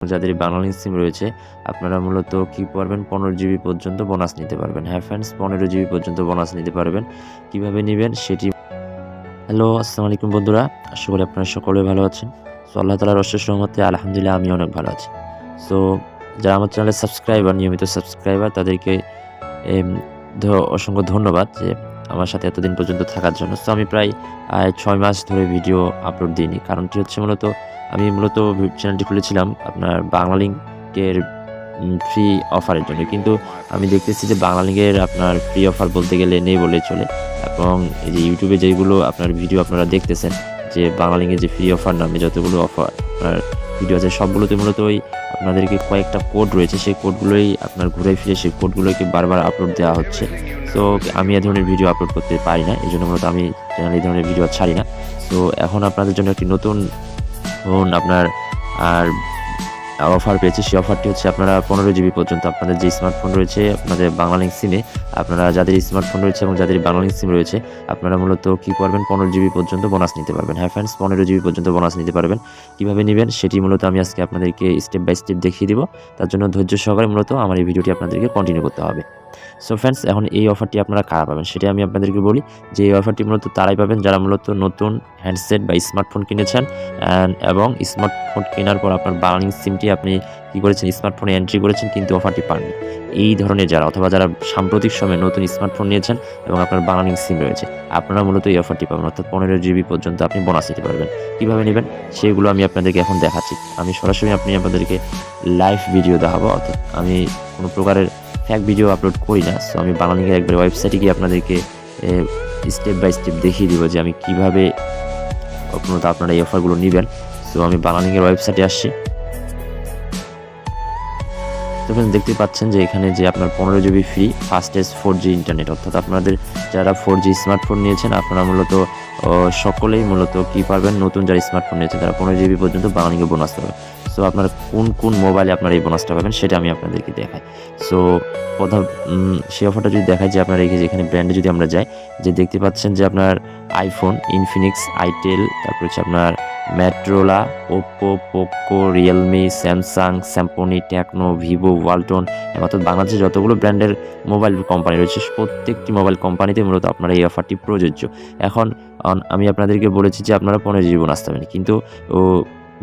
যাদের বাংলালিংক সিম রয়েছে আপনারা মূলত কি পারবেন 15 জিবি পর্যন্ত বোনাস নিতে পারবেন। হ্যাঁ ফ্রেন্ডস, 15 জিবি পর্যন্ত বোনাস নিতে পারবেন। কিভাবে নেবেন সেটি। হ্যালো, আসসালামু আলাইকুম বন্ধুরা, আশা করি আপনারা সকলে ভালো আছেন। সো আল্লাহ তাআলার অশেষ রহমতে আলহামদুলিল্লাহ আমি অনেক ভালো আছি। সো যারা আমার চ্যানেলের সাবস্ক্রাইবার, নিয়মিত সাবস্ক্রাইবার, তাদেরকে অসংখ্য ধন্যবাদ যে আমার সাথে এতদিন পর্যন্ত থাকার জন্য। সো আমি প্রায় 6 মাস ধরে ভিডিও আপলোড দিইনি। কারণটি হচ্ছে আমি মূলত চ্যানেলটি খুলেছিলাম আপনার বাংলালিংকের ফ্রি অফারের জন্য, কিন্তু আমি দেখতেছি যে বাংলালিংকের আপনার ফ্রি অফার বলতে গেলে নেই বলেই চলে। এবং এই যে ইউটিউবে যেগুলো আপনার ভিডিও আপনারা দেখতেছেন যে বাংলালিংকের যে ফ্রি অফার নামে যতগুলো অফার আপনার ভিডিও আছে সবগুলোতে মূলত ওই আপনাদেরকে কয়েকটা কোড রয়েছে, সেই কোডগুলোই আপনার ঘুরে ফিরে সেই কোডগুলোকে বারবার আপলোড দেওয়া হচ্ছে। সো আমি এ ধরনের ভিডিও আপলোড করতে পারি না, এই জন্য মূলত আমি চ্যানেলে এই ধরনের ভিডিও ছাড়ি না। সো এখন আপনাদের জন্য একটি নতুন ফোন আপনার আর অফার পেয়েছি। সেই অফারটি হচ্ছে আপনারা 15 জিবি পর্যন্ত আপনাদের যে স্মার্টফোন রয়েছে আপনাদের বাংলালিংক সিমে, আপনারা যাদের স্মার্টফোন রয়েছে এবং যাদের বাংলালিংক সিম রয়েছে আপনারা মূলত কী করবেন 15 জিবি পর্যন্ত বোনাস নিতে পারবেন। হ্যাঁ ফ্রেন্ডস, 15 জিবি পর্যন্ত বোনাস নিতে পারবেন। কীভাবে নেবেন সেটি মূলত আমি আজকে আপনাদেরকে স্টেপ বাই স্টেপ দেখিয়ে দিব। তার জন্য ধৈর্য সহকারে মূলত আমার এই ভিডিওটি আপনাদেরকে কন্টিনিউ করতে হবে। সো ফ্রেন্ডস, এখন এই অফারটি আপনারা কারা পাবেন সেটা আমি আপনাদেরকে বলি যে এই অফারটি মূলত তারাই পাবেন যারা মূলত নতুন হ্যান্ডসেট বা স্মার্টফোন কিনেছেন এবং স্মার্টফোন কেনার পর আপনার বাংলালিংক সিমটি আপনি কী করেছেন স্মার্টফোনে এন্ট্রি করেছেন কিন্তু অফারটি পাননি। এই ধরনের যারা অথবা যারা সাম্প্রতিক সময়ে নতুন স্মার্টফোন নিয়েছেন এবং আপনার বাংলালিংক সিম রয়েছে আপনারা মূলত এই অফারটি পাবেন, অর্থাৎ 15 জিবি পর্যন্ত আপনি বোনাস নিতে পারবেন। কীভাবে নেবেন সেগুলো আমি আপনাদেরকে এখন দেখাচ্ছি। আমি সরাসরি আপনাদেরকে লাইভ ভিডিও দেখাবো, অর্থাৎ আমি কোনো প্রকারের ফ্যাক ভিডিও আপলোড করি না। সো আমি বাংলালিংকের একবার ওয়েবসাইটে গিয়ে আপনাদেরকে স্টেপ বাই স্টেপ দেখিয়ে দিব যে আমি কীভাবে আপনারা এই অফারগুলো নেবেন। সো আমি বাংলালিংকের ওয়েবসাইটে আসছি। তো দেখতে পাচ্ছেন যে এখানে যে আপনার 15 GB free fastest 4G internet, অর্থাৎ আপনাদের যারা 4G স্মার্টফোন নিয়েছেন আপনারা মূলত সকলেই মূলত কী পারবেন, নতুন যারা স্মার্টফোন নিয়েছেন তারা 15 জিবি পর্যন্ত বাংলালিংকে বোনাস পাবেন। সো আপনারা কোন মোবাইলে আপনারা এই বোনাসটা পাবেন সেটা আমি আপনাদেরকে দেখাই। সো সেই অফারটা যদি দেখায় যে আপনার এখানে ব্র্যান্ডে যদি আমরা যাই, যে দেখতে পাচ্ছেন যে আপনার আইফোন, ইনফিনিক্স, আইটেল, তারপর হচ্ছে আপনার মেট্রোলা, Oppo, Poco, Realme, Samsung, স্যামসনি, techno, Vivo, Walton, অর্থাৎ বাংলাদেশে যতগুলো ব্র্যান্ডের মোবাইল কোম্পানি রয়েছে প্রত্যেকটি মোবাইল কোম্পানিতে মূলত আপনারা এই অফারটি প্রযোজ্য। এখন আমি আপনাদেরকে বলেছি যে আপনারা 15 জিবি বোনাস পাবেন, কিন্তু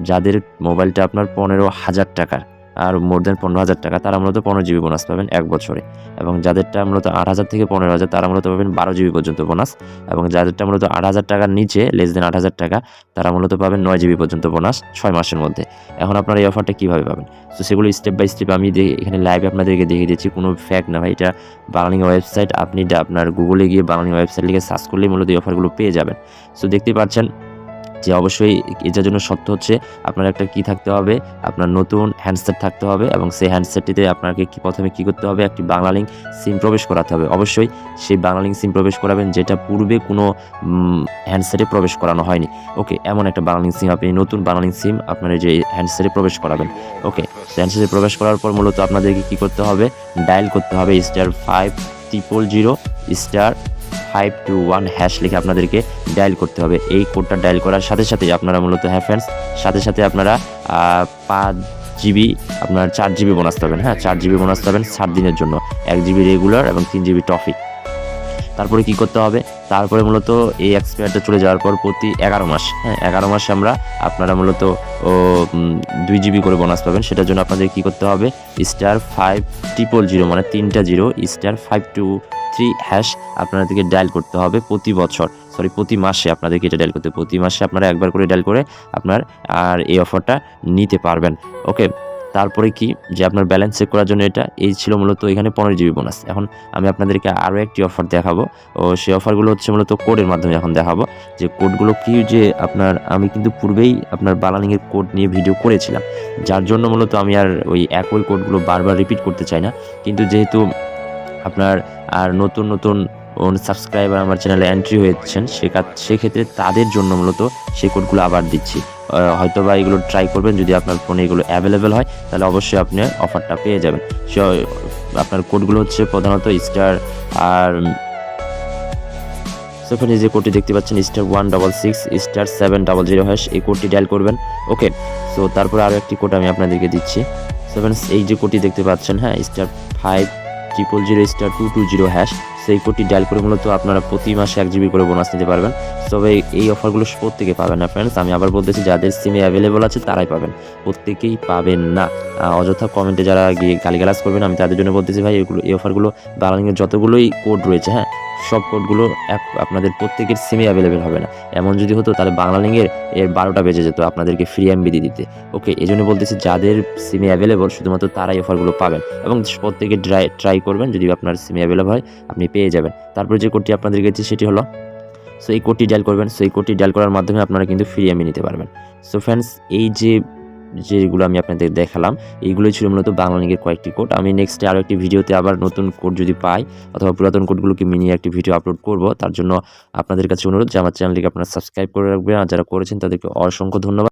যাদের মোবাইলটা আপনার 15,000 টাকার আর মোর দেন 15,000 টাকা তারা মূলত 15 জিবি বোনাস পাবেন 1 বছরে, এবং যাদেরটা মূলত 8,000 থেকে 15,000 তারা মূলত পাবেন 12 জিবি পর্যন্ত বোনাস, এবং যাদেরটা মূলত 8,000 টাকার নিচে লেস দেন 8,000 টাকা তারা মূলত পাবেন 9 জিবি পর্যন্ত বোনাস 6 মাসের মধ্যে। এখন আপনারা এই অফারটা কীভাবে পাবেন, তো সেগুলো স্টেপ বাই স্টেপ আমি এখানে লাইভে আপনাদেরকে দেখিয়ে দিচ্ছি। কোনো ফ্যাক না ভাই, এটা বাংলালিংক ওয়েবসাইট। আপনি আপনার গুগলে গিয়ে বাংলালিংক ওয়েবসাইট লিখে সার্চ করলেই মূলত এই অফারগুলো পেয়ে যাবেন। সো দেখতে পাচ্ছেন যে অবশ্যই এটার জন্য শর্ত হচ্ছে আপনার একটা কি থাকতে হবে, আপনার নতুন হ্যান্ডসেট থাকতে হবে, এবং সেই হ্যান্ডসেটটিতে আপনাকে প্রথমে কী করতে হবে, একটি বাংলালিংক সিম প্রবেশ করাতে হবে। অবশ্যই সেই বাংলালিংক সিম প্রবেশ করাবেন যেটা পূর্বে কোনো হ্যান্ডসেটে প্রবেশ করানো হয়নি। ওকে, এমন একটা বাংলালিংক সিম আপনি নতুন বাংলালিংক সিম আপনার যে হ্যান্ডসেটে প্রবেশ করাবেন। ওকে, হ্যান্ডসেটে প্রবেশ করার পর মূলত আপনাদেরকে কী করতে হবে, ডায়াল করতে হবে *5000 *521# লিখে আপনাদেরকে ডায়াল করতে হবে। এই কোডটা ডায়াল করার সাথে সাথেই আপনারা মূলত হ্যাঁ ফ্রেন্ডস সাথে আপনারা 5 জিবি আপনার 4 জিবি বোনাস পাবেন। হ্যাঁ, 4 জিবি বোনাস পাবেন 7 দিনের জন্য, 1 জিবি রেগুলার এবং 3 জিবি টফি। তারপরে কি করতে হবে, তারপরে মূলত এই এক্সপায়ারটা চলে যাওয়ার পর প্রতি 11 মাস, হ্যাঁ 11 মাসে আপনারা মূলত 2 জিবি করে বোনাস পাবেন। সেটার জন্য আপনাদের কি করতে হবে, *5000 মানে 3টা 0 *523# আপনাদেরকে ডায়াল করতে হবে প্রতি মাসে। আপনাদেরকে এটা ডায়াল করতে প্রতি মাসে আপনারা একবার করে ডায়াল করে আপনার আর এই অফারটা নিতে পারবেন। ওকে, তারপরে কি যে আপনার ব্যালেন্স চেক করার জন্য এই ছিল মূলত এখানে 15 জিবি বোনাস। এখন আমি আপনাদেরকে আরও একটি অফার দেখাবো, ও সেই অফারগুলো হচ্ছে মূলত কোডের মাধ্যমে এখন দেখাবো যে কোডগুলো কি, যে আমি কিন্তু পূর্বেই আপনার বাংলালিংকের কোড নিয়ে ভিডিও করেছিলাম, যার জন্য মূলত আমি আর ওই একই কোডগুলো বারবার রিপিট করতে চাই না। কিন্তু যেহেতু আপনার আর নতুন সাবস্ক্রাইবার আমার চ্যানেলে এন্ট্রি হয়েছেন সেক্ষেত্রে তাদের জন্য মূলত সেই কোডগুলো আবার দিচ্ছি। হয়তো বা এগুলো ট্রাই করবেন, যদি আপনার ফোনে এগুলো অ্যাভেলেবেল হয় তাহলে অবশ্যই আপনি অফারটা পেয়ে যাবেন। আপনার কোডগুলো হচ্ছে প্রধানত সো ফ্রেন্ডস এই যে কোডটি দেখতে পাচ্ছেন *166*700# এই কোডটি ডায়াল করবেন। ওকে, সো তারপরে আরও একটি কোড আমি আপনাদেরকে দিচ্ছি। সো ফ্রেন্ডস এই যে কোডটি দেখতে পাচ্ছেন, হ্যাঁ, *5000*220#। সো এই কোডটি ডায়াল করে মূলত আপনারা প্রতি মাসে 1 জিবি করে বোনাস নিতে পারবেন। তবে এই অফারগুলো প্রত্যেকে পাবেন না ফ্রেন্ডস, আমি আবার বলতেছি যাদের সিমে অ্যাভেলেবল আছে তারাই পাবেন, প্রত্যেকেই পাবেন না। অযথা কমেন্টে যারা গিয়ে গালিগালাজ করবেন আমি তাদের জন্য বলতেছি ভাই এই অফারগুলো বাংলালিংকের যতগুলোই কোড রয়েছে, হ্যাঁ, সব কোডগুলো আপনাদের প্রত্যেকের সিমে অ্যাভেলেবেল হবে না। এমন যদি হতো তাহলে বাংলালিংকের 12টা বেজে যেত আপনাদেরকে ফ্রি এমবি দিতে। ওকে, এই জন্য বলতেছি যাদের সিমে অ্যাভেলেবল শুধুমাত্র তারাই অফারগুলো পাবেন এবং প্রত্যেকে ট্রাই করবেন, যদি আপনার সিমে অ্যাভেলেবল হয় আপনি পেয়ে যাবেন। তারপর যে কোডটি আপনাদেরকে দিচ্ছি সেটি হলো, সো এই কোডটি ডায়াল করবেন। সো এই কোডটি ডায়াল করার মাধ্যমে আপনারা কিন্তু ফ্রি এমবি নিতে পারবেন। সো ফ্রেন্ডস এই যেগুলো আমি আপনাদের দেখালাম এইগুলোই ছিল মূলত বাংলালিংকের কয়েকটি কোড। আমি নেক্সটে আরও একটি ভিডিওতে আবার নতুন কোড যদি পাই অথবা পুরাতন কোডগুলোকে মিনিয়ে একটি ভিডিও আপলোড করব। তার জন্য আপনাদের কাছে অনুরোধ যে আমার চ্যানেলটিকে আপনারা সাবস্ক্রাইব করে রাখবেন, আর যারা করেছেন তাদেরকে অসংখ্য ধন্যবাদ।